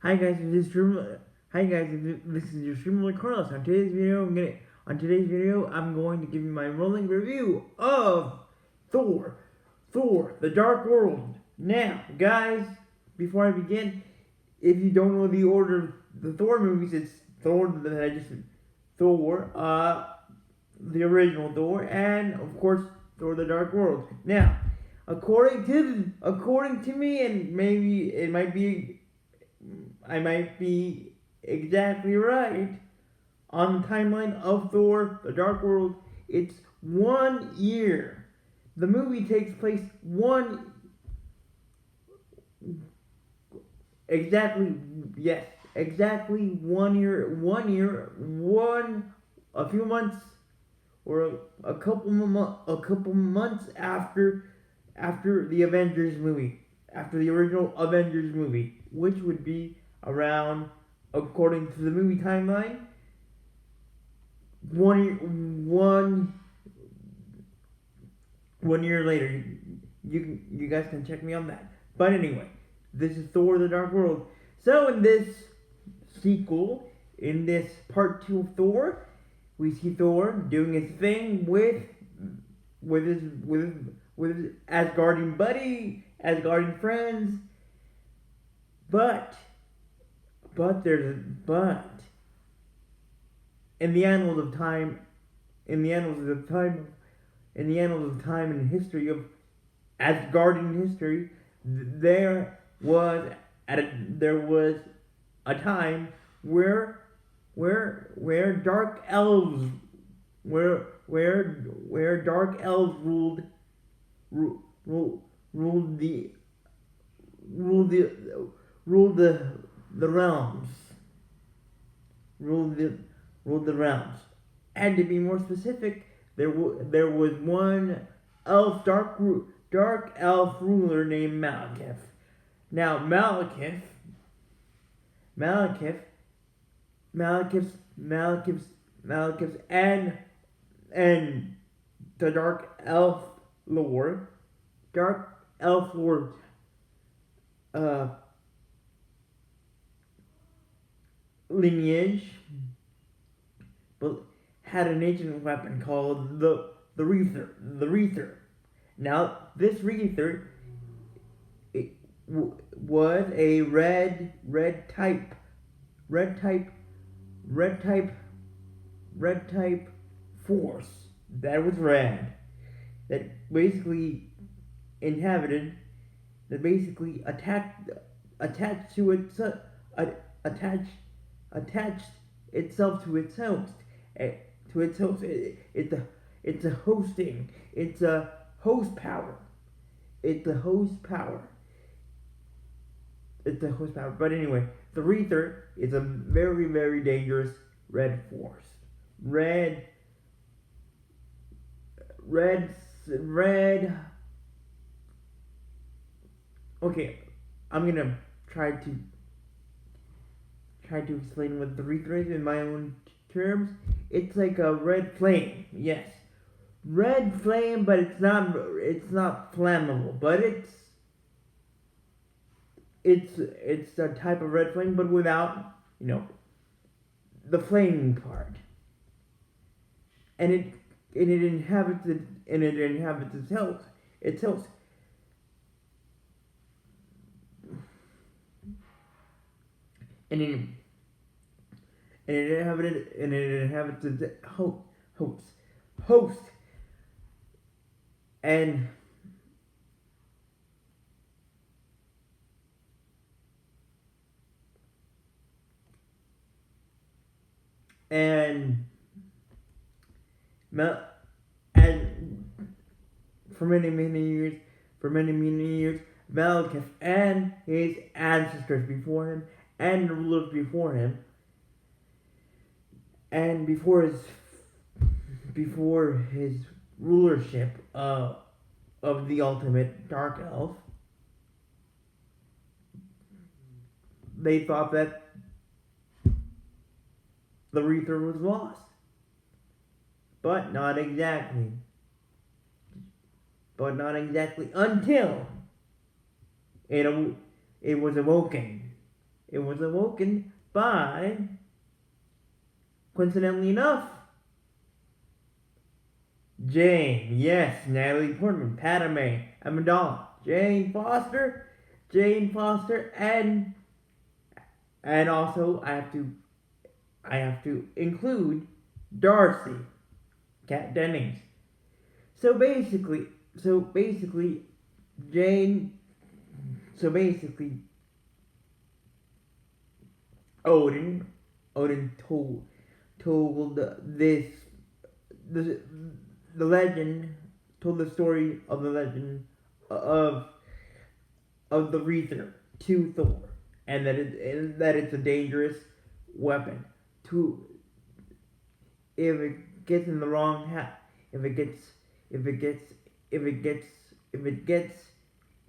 Hi guys, this is this is your streamer Carlos. On today's video I'm going to give you my rolling review of Thor, the Dark World. Now, guys, before I begin, if you don't know the order of the Thor movies, it's Thor the original Thor, and of course Thor: The Dark World. Now, according to me, and maybe I might be exactly right on the timeline of Thor: The Dark World. It's 1 year. The movie takes place exactly 1 year, a few months or a couple months after the Avengers movie, after the original Avengers movie, which would be around, according to the movie timeline, one year later. You guys can check me on that. But anyway, this is Thor: The Dark World. So in this sequel, in this part 2 of Thor, we see Thor doing his thing with his Asgardian buddy, Asgardian friends. But in the annals of time, in the annals of time and history of Asgardian history, there was a time where dark elves ruled the realms. Ruled the realms. And to be more specific, there was one dark elf ruler named Malekith. Now Malekith's and the dark elf lord lineage, but had an ancient weapon called the Reether. Now this Reether, was a red type force that was red, that basically attached itself to its host. It's a hosting. It's a host power. But anyway, the Reether is a very, very dangerous red force. Red. Okay, I'm gonna try to explain what the Reether is in my own terms. It's like a red flame. Yes, red flame, but it's not flammable. But it's a type of red flame, but without the flaming part. And it inhabits its host. And it inhabits its host. And for many years, Malekith and his ancestors before him, and the rulers before him, and before his rulership of the ultimate dark elf, they thought that the Reether was lost. But not exactly. Until it was awoken. It was awoken by, coincidentally enough, Jane. Yes, Natalie Portman, Padme Amidala, Jane Foster, and also I have to include Darcy, Kat Dennings. So basically, Jane. So basically, Odin told the the legend told the story of the legend of the Reaper to Thor, and that it's a dangerous weapon. To if it gets in the wrong if it gets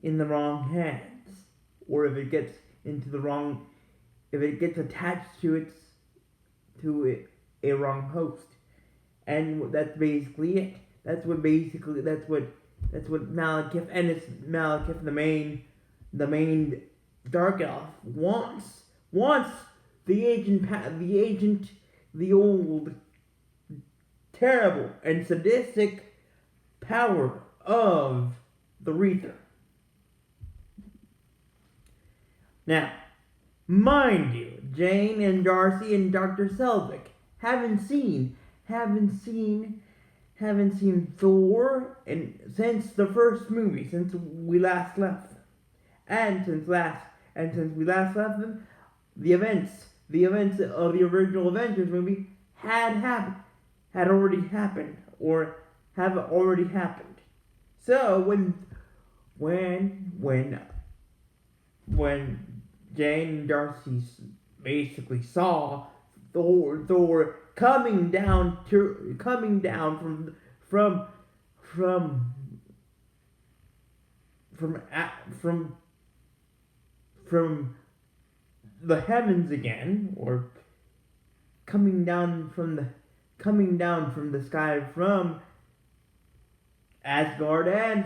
in the wrong hands, or if it gets into the wrong if it gets attached to a wrong host. And that's basically it. That's what Malekith, and it's Malekith, the main dark elf, wants the old terrible and sadistic power of the Reaper. Now, mind you, Jane and Darcy and Dr. Selvig haven't seen Thor since the first movie, since we last left them. And since we last left them, the events of the original Avengers movie had already happened, or have already happened. So when Jane and Darcy basically saw Thor coming down from the heavens again, or coming down from the sky from Asgard and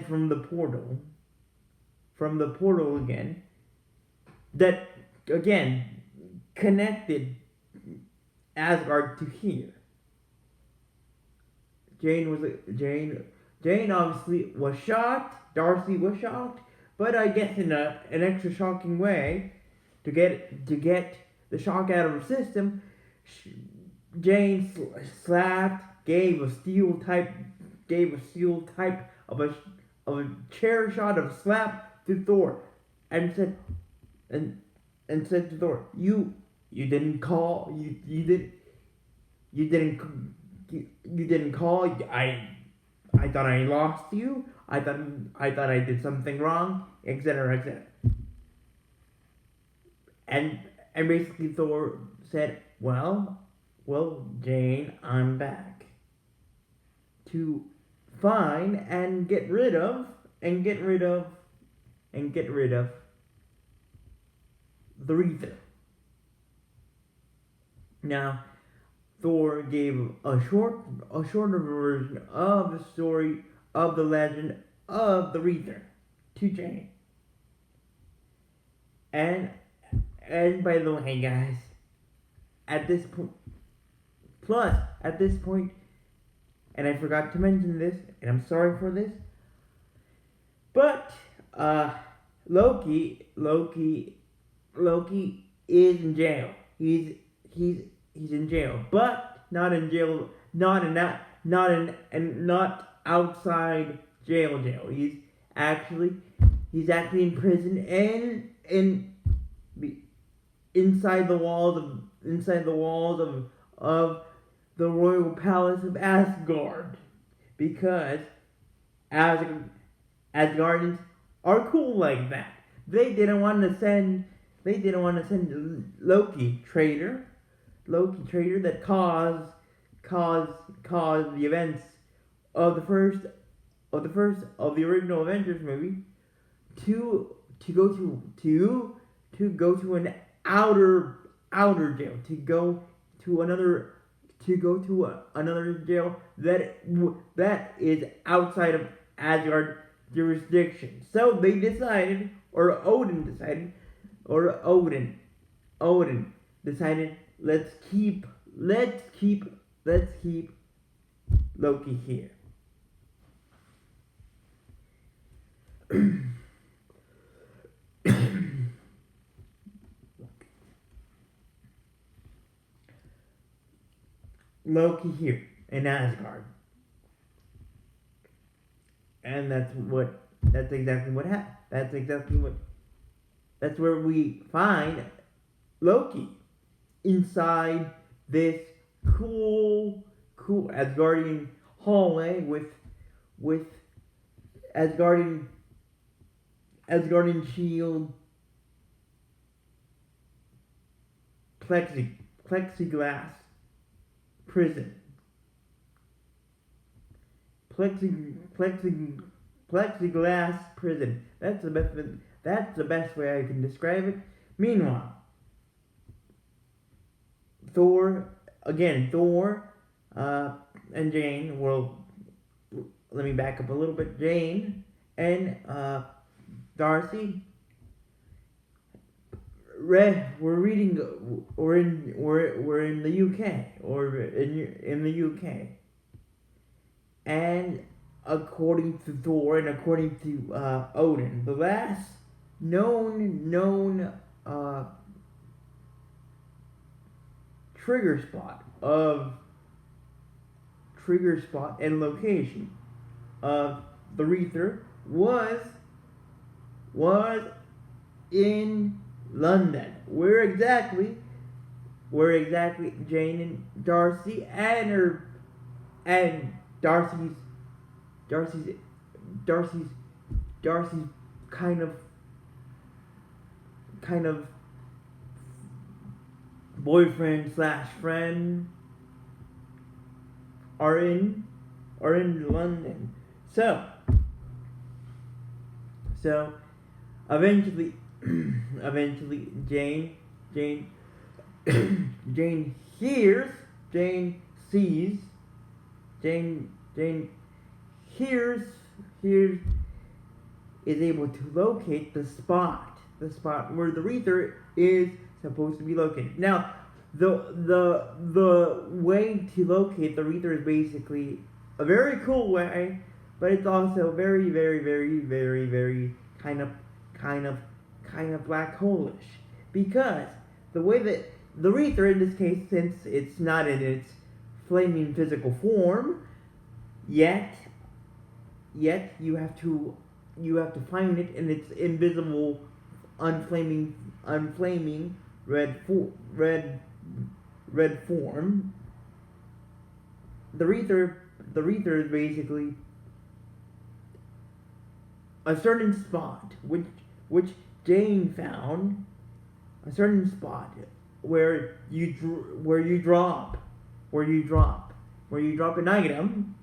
from the portal again, that again connected Asgard to here. Jane obviously was shocked. Darcy was shocked, but I guess in an extra shocking way, to get the shock out of her system, Jane slapped, gave a steel type of a chair shot of a slap to Thor, and said to Thor, you didn't call, you didn't call. I thought I lost you. I thought I did something wrong, etc. And basically Thor said, well, Jane, I'm back to find and get rid of the Reaper. Now, Thor gave a shorter version of the story of the legend of the Reaper to Jane. And by the way, guys, at this point, and I forgot to mention this, and I'm sorry for this, but Loki is in jail. He's in jail, but not in jail, not outside jail. He's actually in prison and inside the walls of the royal palace of Asgard, because Asgardians are cool like that. They didn't want to send Loki traitor that caused the events of the original Avengers movie to go to an outer jail, to go to another jail that is outside of Asgard jurisdiction. So they decided, or Odin decided, let's keep Loki here. Loki here in Asgard. And that's exactly what happened. That's where we find Loki inside this cool Asgardian hallway with Asgardian shield, plexiglass prison. Plexiglass prison. That's the best way I can describe it. Meanwhile, Thor and Jane. Well, let me back up a little bit. Jane and Darcy. We're in the UK, or in the UK, and according to Thor and according to Odin, the last known trigger spot and location of the Aether was in London. Where exactly Jane and Darcy and Darcy's kind of boyfriend / friend are in London. So eventually Jane is able to locate the spot where the Aether is supposed to be located. Now, the way to locate the Aether is basically a very cool way, but it's also very, very, very, very, very kind of black hole-ish, because the way that the Aether, in this case, since it's not in its flaming physical form yet you have to find it in its invisible, unflaming red form. The Aether is basically a certain spot which Jane found, a certain spot where you drop an item,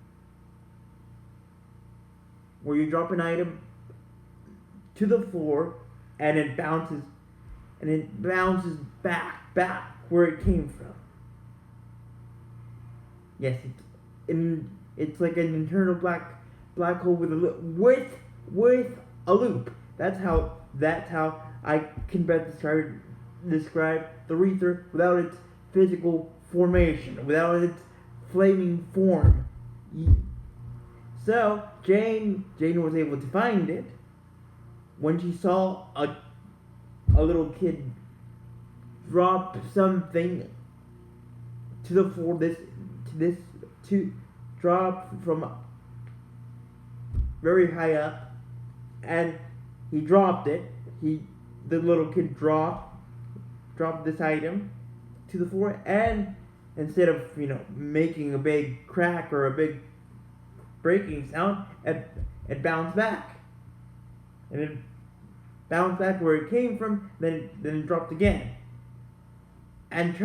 to the floor, and it bounces back where it came from. Yes, it's like an internal black hole with a loop. That's how I can best describe the Aether without its physical formation, without its flaming form. So Jane was able to find it when she saw a little kid drop something to the floor. To drop from very high up, and he dropped it. The little kid dropped this item to the floor, and instead of making a big crack or a big breaking sound, it bounced back, and it bounced back where it came from. Then it dropped again, and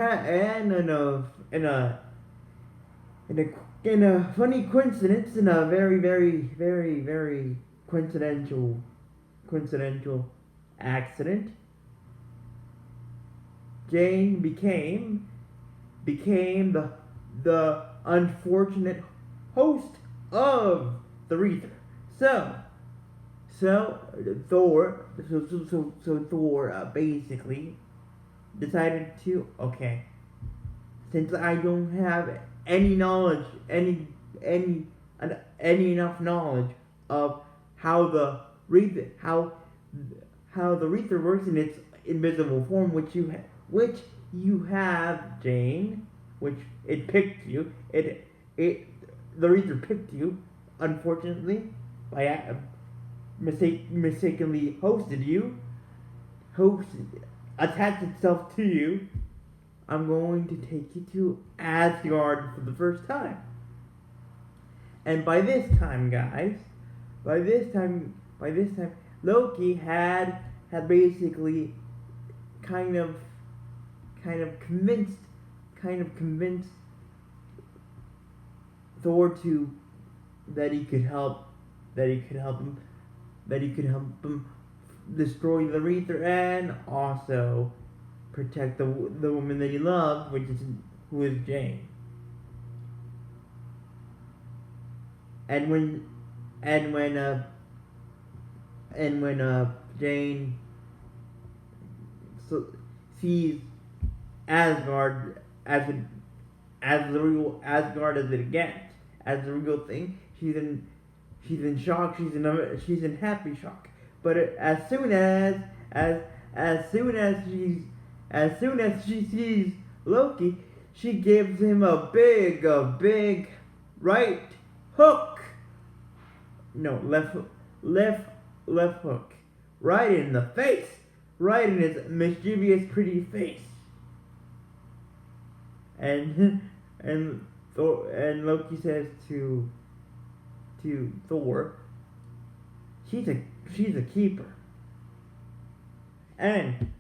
in a funny coincidence, in a very, very, very, very coincidental accident, Jane became the unfortunate host of the Reaper. So Thor, so Thor basically decided to, okay, since I don't have any knowledge, any enough knowledge of how the Reaper works in its invisible form, which you have, Jane, which it picked you. The Reaper picked you, unfortunately, by mistakenly attached itself to you. I'm going to take you to Asgard for the first time. And by this time, guys, Loki had basically kind of convinced Thor that he could help him destroy the Reaper and also protect the woman that he loved, who is Jane. And when Jane sees Asgard as the real Asgard as it gets, as the real thing, she's in shock. She's in happy shock. But as soon as she sees Loki, she gives him a big right hook. No, left hook, right in the face, right in his mischievous, pretty face. And Loki says to Thor, she's a keeper. And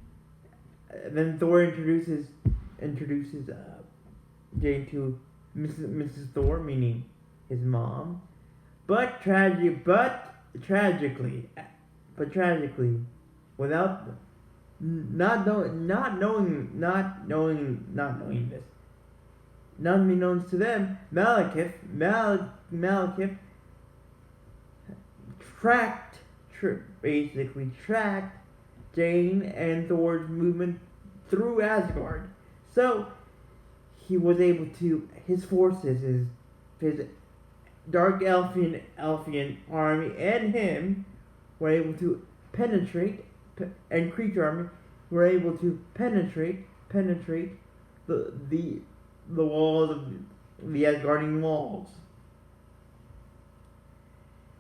then Thor introduces Jane to Mrs. Thor, meaning his mom. But tragically, without not knowing this, unbeknownst to them, Malekith tracked Jane and Thor's movement through Asgard. So he was able to, his forces, his dark elfian army and him were able to penetrate, and creature army were able to penetrate the walls of the Asgardian walls.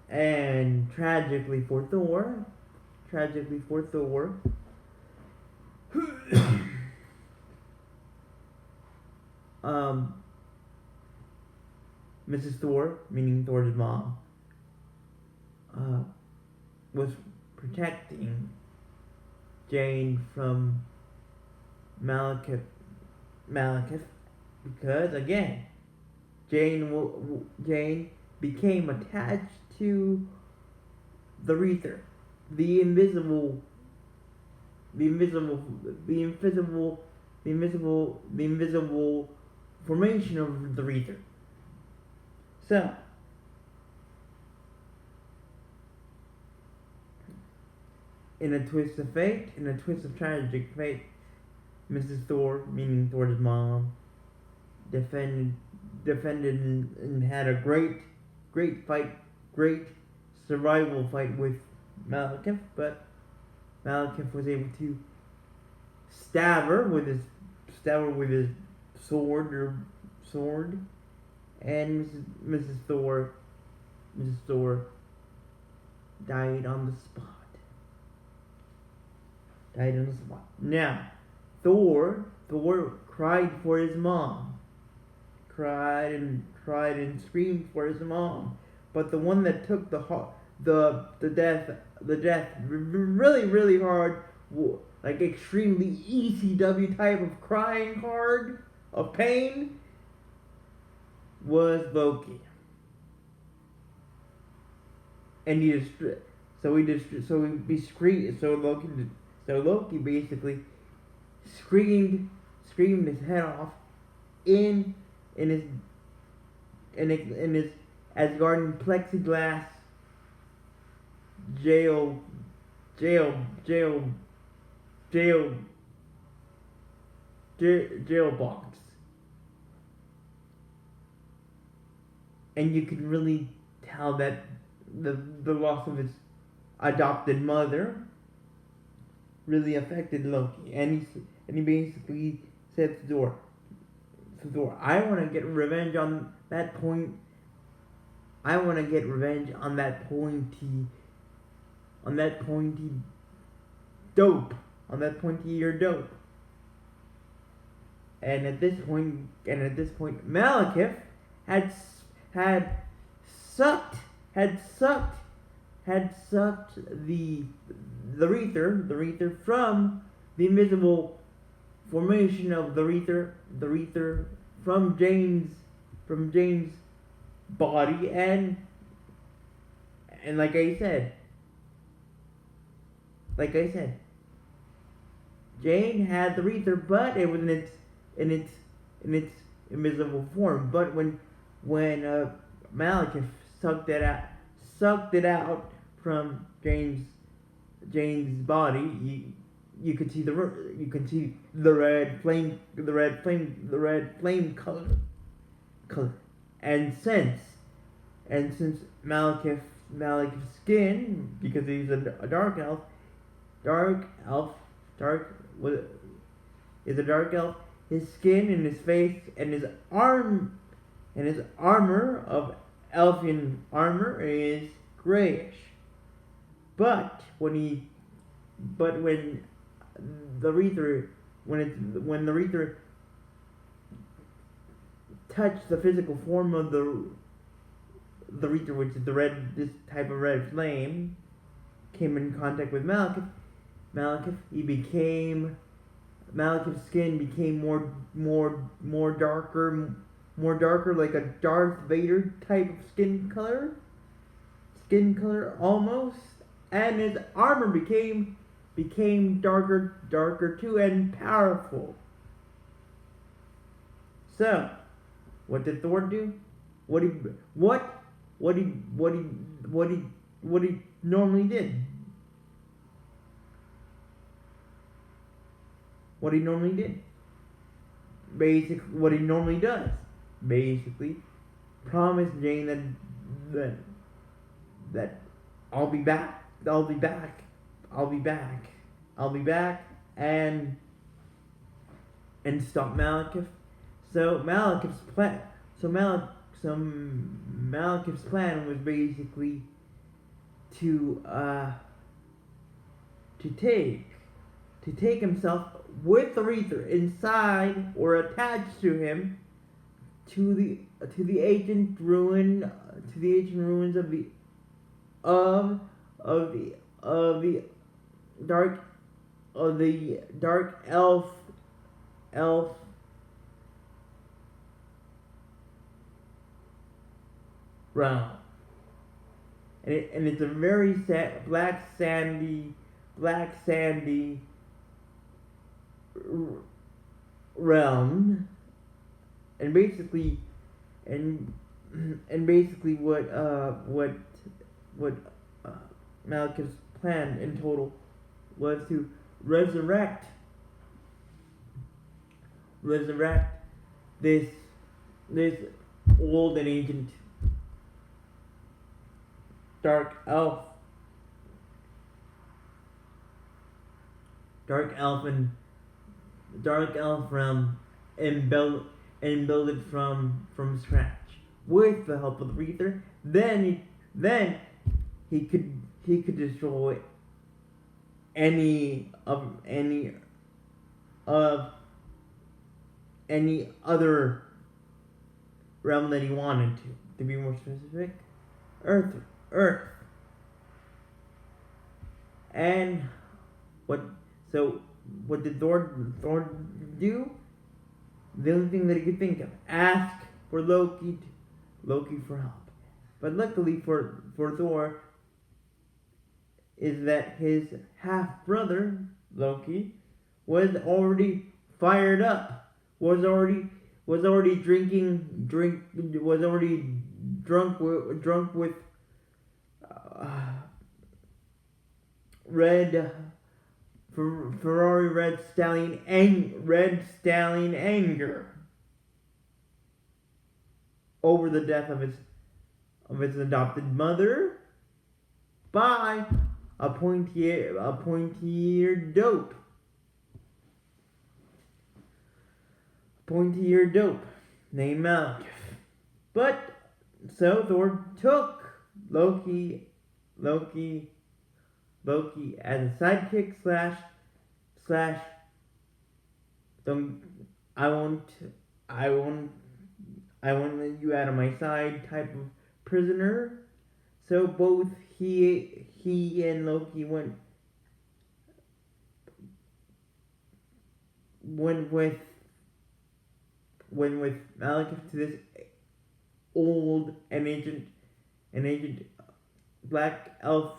And tragically for Thor, Mrs. Thor, meaning Thor's mom, was protecting Jane from Malekith, because again, Jane became attached to the Reaper, the invisible formation of the Reaper. So, in a twist of tragic fate, Mrs. Thor, meaning Thor's mom, defended and had a great survival fight with Malekith, but Malekith was able to stab her with his sword, and Mrs. Thor died on the spot. Now, Thor cried for his mom. Cried and screamed for his mom. But the one that took the death really hard, like extremely ECW type of crying hard of pain, was Loki. And Loki basically screamed his head off in his in his Asgardian plexiglass jail jail jail jail jail box, and you can really tell that the loss of his adopted mother really affected Loki, and he basically said to Thor, I want to get revenge on that point. I want to get revenge on that pointy dope, on that pointy ear dope. And at this point, Malekith had sucked the Aether from the invisible formation of the Aether from Jane's body, and like I said, Jane had the Aether, but it was in its invisible form. But when Malekith sucked it out from Jane's body, you could see the red flame color, and since Malekith's skin, because he's a dark elf, his skin and his face and his armor of elfin armor is grayish. But when the Aether touched the physical form of the Aether, which is this type of red flame, came in contact with Malekith, Malekith's skin became more darker, like a Darth Vader type of skin color almost, and his armor became darker too, and powerful. So, what did Thor do? What he normally did. What he normally did. Basically, what he normally does. Basically, promise Jane that I'll be back, and stop Malekith. So Malekith's plan was basically to take himself with the Aether inside or attached to him to the ancient ruins of the dark elf realm, and it's a very black sandy realm, and basically what Malekith's plan in total was to resurrect this old and ancient dark elf realm, and build it from scratch with the help of the Aether. Then he could destroy any other realm that he wanted to. To be more specific, Earth. And what did Thor do? The only thing that he could think of, ask for Loki for help. But luckily for Thor is that his half brother Loki was already fired up, was was already drunk with red Ferrari Red Stallion anger over the death of his adopted mother by a pointy-eared dope named Malekith. But so Thor took Loki as a sidekick slash don't I won't let you out of my side type of prisoner. So both he and Loki went with Malekith to this old and ancient black elf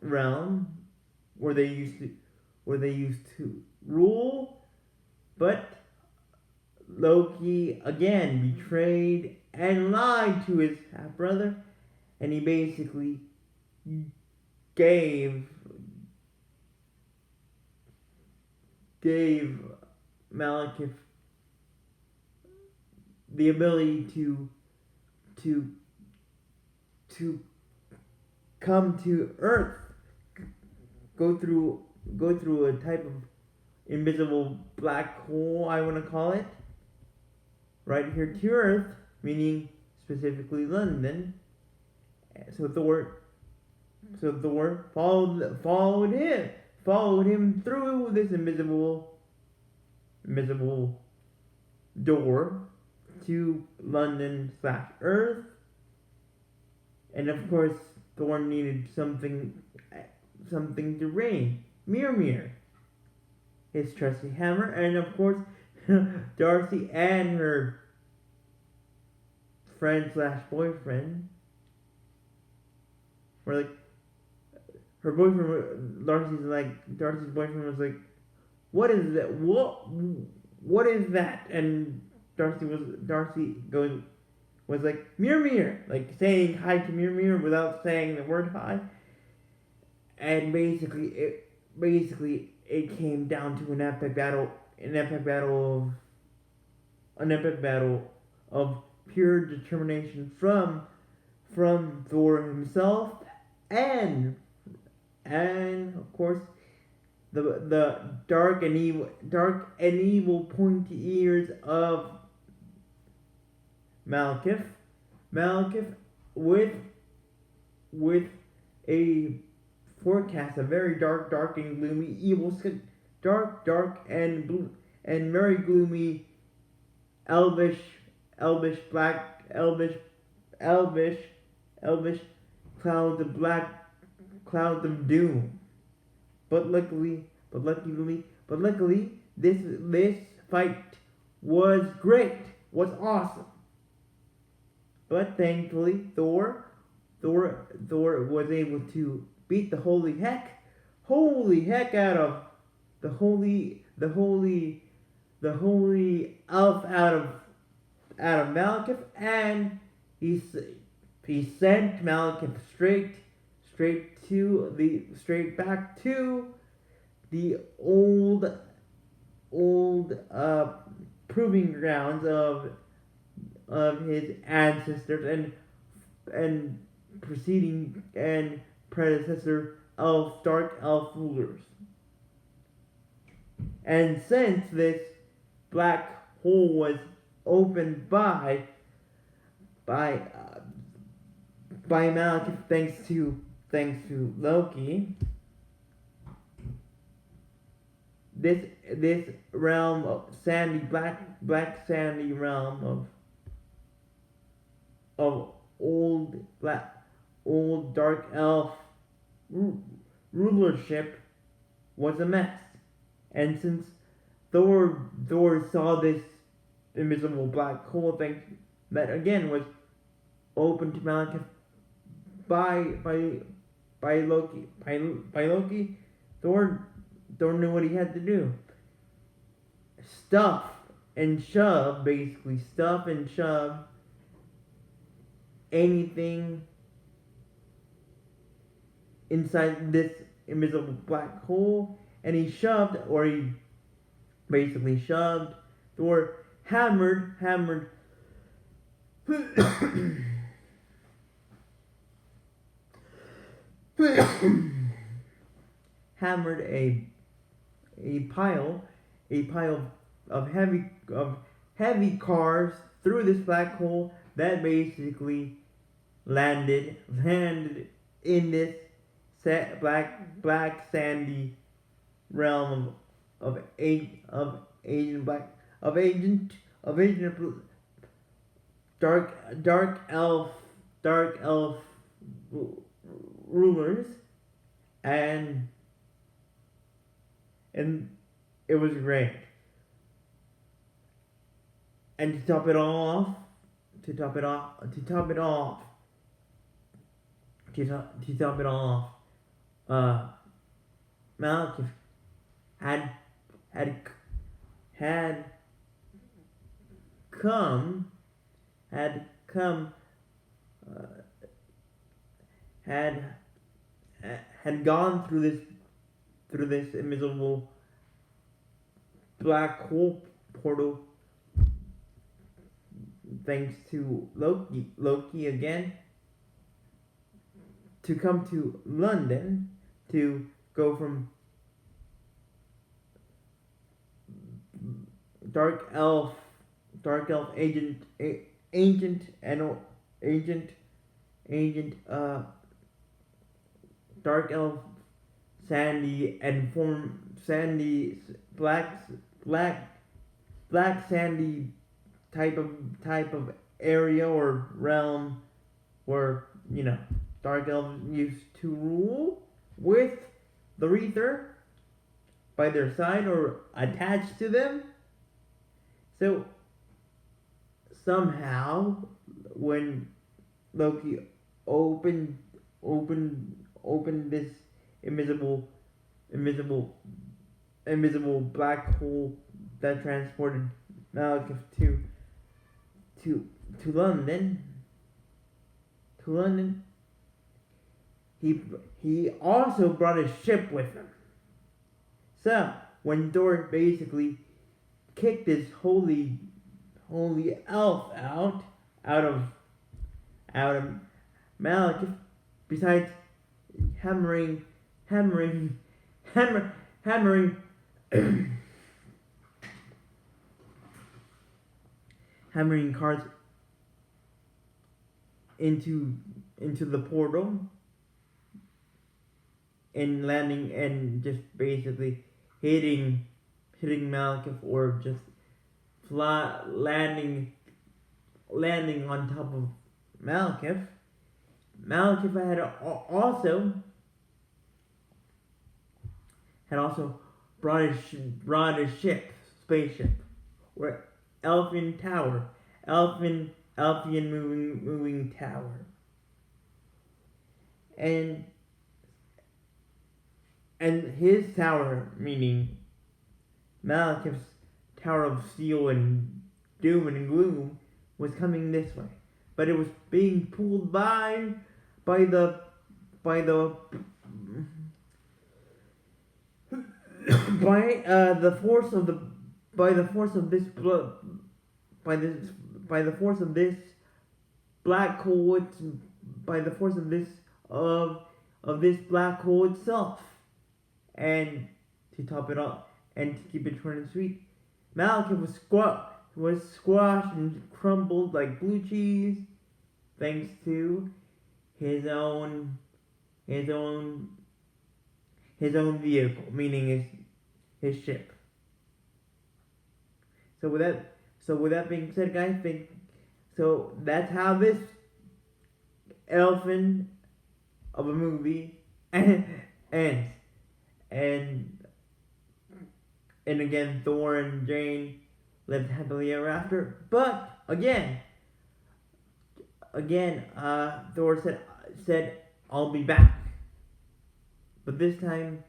realm where they used to rule, but Loki again betrayed and lied to his half brother, and he basically gave Malekith the ability to come to Earth, go through a type of invisible black hole, I want to call it, right here to Earth, meaning specifically London. So Thor followed him through this invisible door to London / Earth, and of course Thor needed something to rain. Mjolnir, his trusty hammer, and of course Darcy and her friend / boyfriend were like, her boyfriend, Darcy's boyfriend was like, what is that? What is that? And Darcy was like, Mjolnir, like saying hi to Mjolnir without saying the word hi. And basically it came down to an epic battle of pure determination from Thor himself, and of course the dark and evil pointy ears of Malekith with a forecast, a very dark and gloomy, evil, dark and blue and very gloomy, elvish clouds of doom. But luckily, this fight was great, was awesome. But thankfully, Thor was able to beat the holy heck out of the holy elf out of Malekith, and he sent Malekith straight back to the old proving grounds of his ancestors and preceding and predecessor dark elf rulers. And since this black hole was opened by Malekith, thanks to Loki, this realm of black sandy realm of old dark elf rulership was a mess. And since Thor saw this invisible black hole thing that again was open to Malekith by Loki, Thor knew what he had to do. Stuff and shove, basically stuff and shove anything inside this invisible black hole, and he shoved, or he basically shoved, or hammered hammered a pile of heavy cars through this black hole that basically landed in this black sandy realm of agent dark elf rulers, and it was great. And to top it off, Malekith had come had gone through this invisible black hole portal, thanks to Loki again, to come to London, to go from dark elf agent dark elf sandy and form sandy black sandy type of area or realm where, you know, dark elves used to rule, with the Aether by their side or attached to them. So somehow, when Loki opened this invisible black hole that transported Malekith to London, he also brought his ship with him. So when Thor basically kicked this holy elf out of Malekith, besides hammering hammering cars into the portal and landing and just basically hitting Malekith, or just landing on top of Malekith. Malekith had also brought his spaceship, where Elfin moving tower, and his tower, meaning Malekith's tower of steel and doom and gloom, was coming this way, but it was being pulled by the force of black hole, of this black hole itself. And to top it off, and to keep it short and sweet, Malekith was squashed and crumbled like blue cheese, thanks to his own vehicle, meaning his ship. So with that being said, guys, so that's how this elfin of a movie ends. And again, Thor and Jane lived happily ever after. But again, Thor said, "I'll be back." But this time,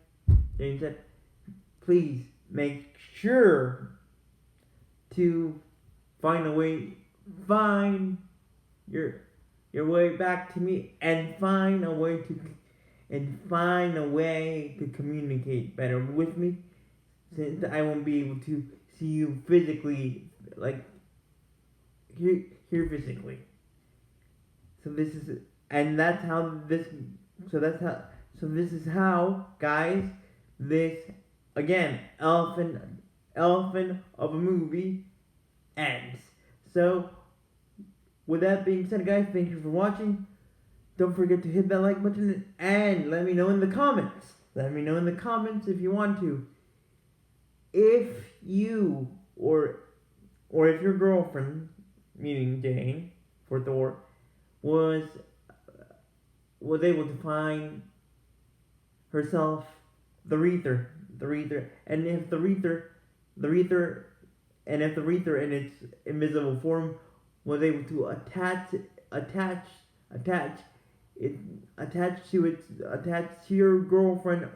Jane said, "Please make sure to find your way back to me, and find a way to communicate better with me, since I won't be able to see you physically, like here physically. So this is, and that's how this. So that's how. So this is how, guys. This again, elephant of a movie ends. So, with that being said, guys, thank you for watching. Don't forget to hit that like button and let me know in the comments. Let me know in the comments if you want to. If you or if your girlfriend, meaning Jane for Thor, was able to find herself the Wreather, and if the Wreather in its invisible form was able to attach to your girlfriend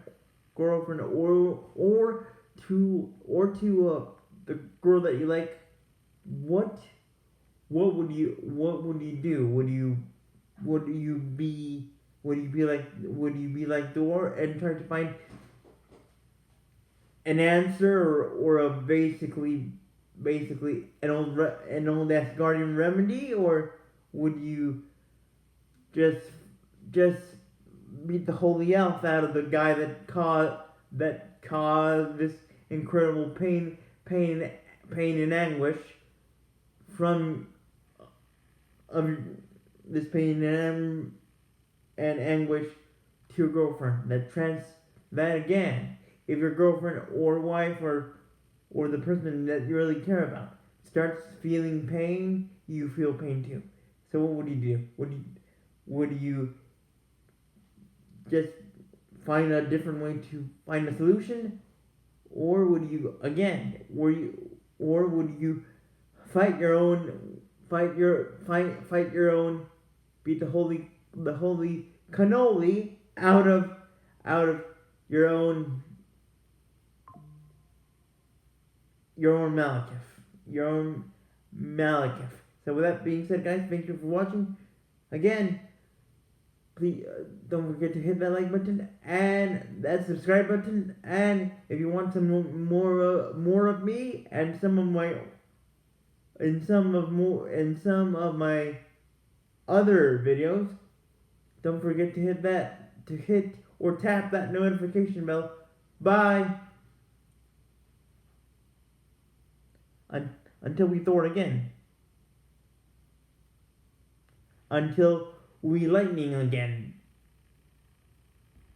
or to the girl that you like, what would you do? Would you be like Thor and try to find an answer, or a basically an old Asgardian remedy, or would you just beat the holy elf out of the guy that caused this incredible pain and anguish from this pain and anguish to your girlfriend? That again, if your girlfriend or wife or the person that you really care about starts feeling pain, you feel pain too. So what would you do? Would you just find a different way to find a solution, or would you fight your own, beat the holy cannoli out of your own Malekith. So with that being said, guys, thank you for watching. Again, please don't forget to hit that like button and that subscribe button. And if you want some more of me and some of my other videos, don't forget to hit or tap that notification bell. Bye. Until we Thor again. Until we lightning again.